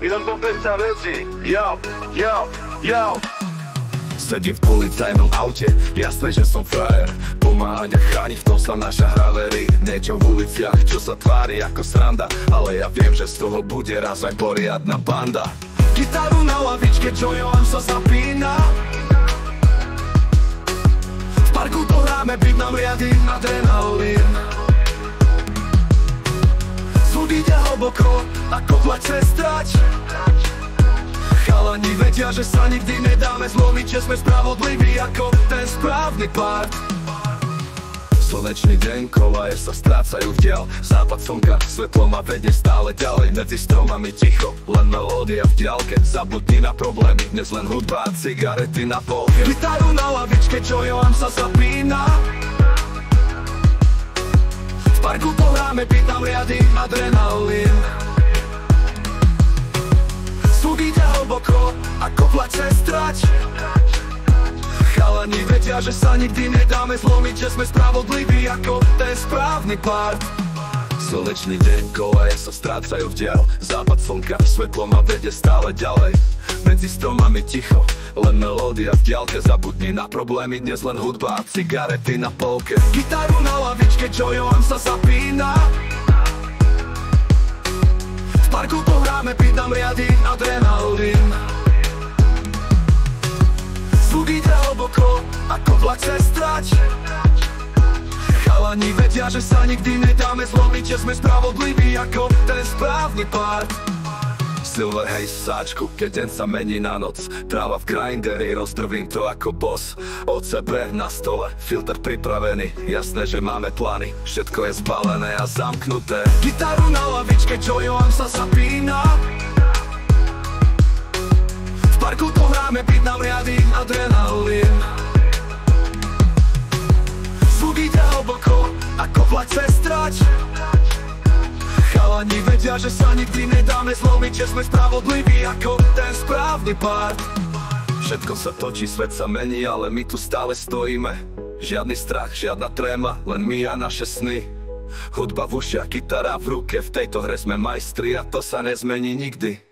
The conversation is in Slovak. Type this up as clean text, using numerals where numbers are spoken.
idem po 5 veci, Sedím v policajnom aute, jasné, že som frajer. Pomáhať a chrániť, v tom sa naša hra verí. Niečo v uliciach, čo sa tvári ako sranda, ale ja viem, že z toho bude raz aj poriadna banda. Gitaru na lavičke, Jojoan sa zapína. V parku to hráme, beat nám riadi adrenalín. Zvuk ide hlboko, ako vlak strať. Chalani vedia, že sa nikdy nedáme zlomiť, že sme spravodliví ako ten správny pár. Slnečný deň, kolaje sa strácajú v diaľ. Západ slnka, svetlo ma vedie stále ďalej. Medzi stromami ticho, len melódia v diaľke. Zabudni na problémy, dnes len hudba a cigarety na polke. Gitaru na lavičke, Jojoan sa zapína. V parku pohráme, beat nám riadi adrenalín. Zvuk ide hlboko, ako vlak strať. Chalani vedia, že sa nikdy nedáme zlomiť, že sme spravodliví ako ten správny pár. Slnečný deň, kolaje sa strácajú v diaľ. Západ slnka, svetlo ma vedie stále ďalej. Medzi stromami ticho, len melódia v diaľke. Zabudni na problémy, dnes len hudba a cigarety na polke. Gitaru na lavičke, Jojoan sa zapína. V parku pohráme, beat nám riadi adrenalín. Zvuk ide hlboko, ako vlak strať. Chalani vedia, že sa nikdy nedáme zlomiť, že sme spravodliví ako ten správny pár. Silver haze sáčku, keď deň sa mení na noc. Tráva v grinderi, rozdrvím to ako boss. OCB na stole, filter pripravený. Jasné, že máme plány, všetko je zbalené a zamknuté. Gitaru na lavičke, Jojoan sa zapína. V parku pohráme, beat nám riadi adrenalín. Zvuk ide hlboko, ako vlak strať. Chalani vedia, že sa nikdy nedáme zlomiť, že sme spravodliví ako ten správny pár. Všetko sa točí, svet sa mení, ale my tu stále stojíme. Žiadny strach, žiadna tréma, len my a naše sny. Hudba v ušiach, gitara v ruke, v tejto hre sme majstri a to sa nezmení nikdy.